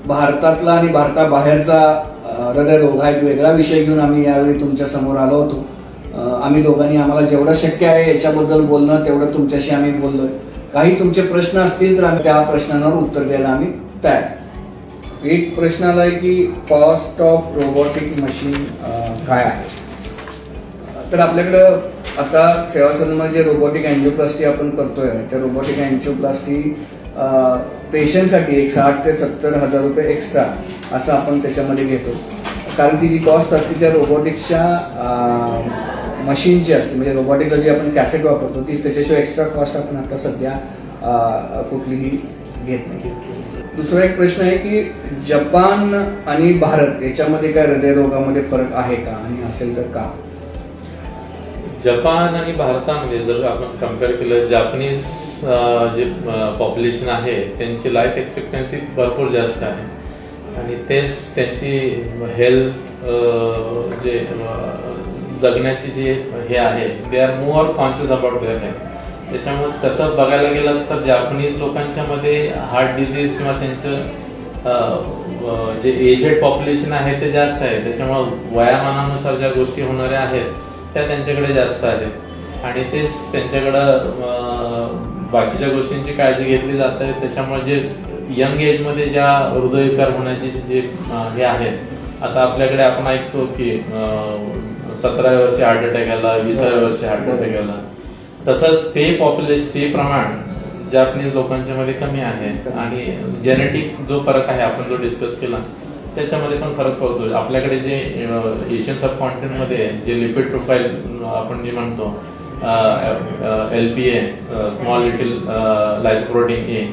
भारतातला आणि भारताबाहेरचा हृदयरोग हा एक वेगळा विषय घेऊन आम्ही यावेळी तुमच्या समोर आलो होतो. आम्ही दोघांनी आम्हाला जेवढं शक्य आहे याच्याबद्दल बोलणं तेवढं तुमच्याशी आम्ही बोललोय. काही तुमचे प्रश्न असतील तर आम्ही त्या प्रश्नांवर उत्तर द्यायला आम्ही तयार. एक प्रश्न आलाय की कॉस्ट ऑफ रोबोटिक मशीन काय आहे. तर आपल्याकडं आता सेवा सदनमध्ये जे रोबोटिक अँजिओप्लास्टी आपण करतोय त्या रोबोटिक अँजिओप्लास्टी पेशंटसाठी एक 60 ते 70 हजार रुपये एक्स्ट्रा असं आपण त्याच्यामध्ये घेतो. कारण ती जी कॉस्ट असते त्या रोबोटिक्सच्या मशीनची असते. म्हणजे रोबोटिकला जी आपण कॅसेट वापरतो तीच त्याच्याशिवाय एक्स्ट्रा कॉस्ट आपण आता सध्या कुठलीही घेत नाही. दुसरा एक प्रश्न आहे की जपान आणि भारत याच्यामध्ये काय हृदयरोगामध्ये फरक आहे का आणि असेल तर का. जपान आणि भारतामध्ये जर आपण कम्पेअर केलं, जापनीज जे पॉप्युलेशन आहे त्यांची लाईफ एक्सपेक्टन्सी भरपूर जास्त आहे आणि तेच त्यांची हेल्थ जे जगण्याची जी हे आहे they are more conscious about their health. त्याच्यामुळे तसं बघायला गेलं तर जापनीज लोकांच्या मध्ये हार्ट डिसीज किंवा त्यांचं जे एजेड पॉप्युलेशन आहे ते जास्त आहे. त्याच्यामुळे वयामानानुसार ज्या गोष्टी होणाऱ्या आहेत त्या त्यांच्याकडे जास्त आहेत आणि तेच त्यांच्याकडं बाकीच्या गोष्टींची काळजी घेतली जाते. त्याच्यामुळे जे यंग एजमध्ये ज्या हृदयविकार होण्याचे जे हे आहेत, आता आपल्याकडे आपण ऐकतो की 17व्या वर्षी हार्ट अटॅक आला, 20व्या वर्षी हार्ट अटॅक आला. तसंच ते पॉप्युलेशन ते प्रमाण जापनीज लोकांच्या मध्ये कमी आहे आणि जेनेटिक जो फरक आहे आपण जो डिस्कस केला त्याच्यामध्ये पण फरक पडतो. आपल्याकडे जे एशियन सबकॉन्टिनेंट मध्ये जे लिपिड प्रोफाईल आपण जे म्हणतो LPA स्मॉल लिटिल लायपोप्रोटीन ए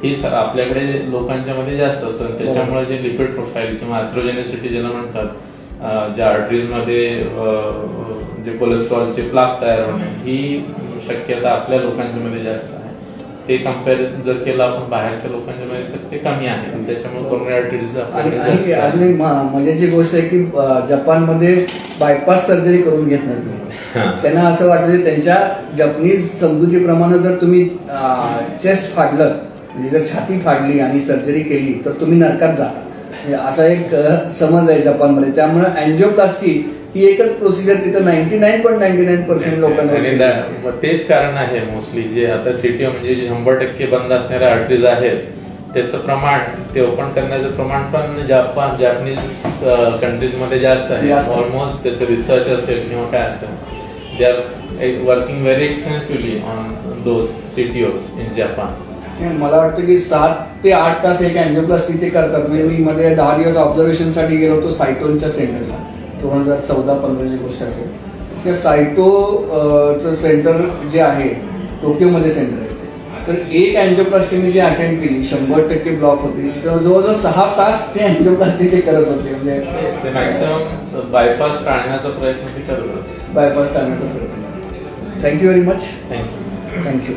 ही आपल्याकडे लोकांच्या मध्ये जास्त असतं. त्याच्यामुळे जे लिपिड प्रोफाईल किंवा अॅथ्रोजेनेसिटी ज्याला म्हणतात, ज्या आर्टरीज मध्ये जे कोलेस्ट्रॉलचे प्लाक तयार होणे ही शक्यता आपल्या लोकांच्या मध्ये जास्त आहे. ते कम्पेअर जर केलं आपण बाहेरच्या लोकांच्या मध्ये तर ते कमी आहे. त्याच्यामुळे कोरोनरी आर्टरीज अजून एक मजेची गोष्ट आहे की जपानमध्ये बायपास सर्जरी करून घेत नाही. त्यांना असं वाटतं त्यांच्या जपनीज समजुतीप्रमाणे जर तुम्ही चेस्ट फाडलं म्हणजे जर छाती फाडली आणि सर्जरी केली तर तुम्ही नरकात जाता असा एक समज आहे जपानमध्ये. त्यामुळे अँजिओप्लास्टी ही एकच प्रोसिजर तिथं 99.99% लोकांना. तेच कारण आहे मोस्टली जे आता सीटीओ म्हणजे 100% बंद असणाऱ्या आर्टरीज आहेत त्याचं प्रमाण ते ओपन करण्याचं प्रमाण पण जापनीज कंट्रीज मध्ये जास्त आहे. ऑलमोस्ट त्याचं रिसर्च असेल किंवा काय असेल they are working very extensively on those CTOs in Japan. मला वाटतं की 7 ते 8 तास एक अँजिओप्लास्टी ते करतात. म्हणजे मी मध्ये 10 दिवस ऑब्झर्वेशन साठी गेलो होतो सायटोनच्या सेंटरला. 2014-15 ची गोष्ट असेल. त्या सायटोचं सेंटर जे आहे टोकियोमध्ये सेंटर आहे. तर एक अँजिओप्लास्टी मी जी अटेंड केली 100% ब्लॉक होती. तर जवळजवळ 6 तास ते अँजिओप्लास्टी ते करत होते. म्हणजे मॅक्सिमम बायपास टाळण्याचा प्रयत्न ते करत होते. बायपास टाळण्याचा प्रयत्न. Thank you very much. Thank you. Thank you.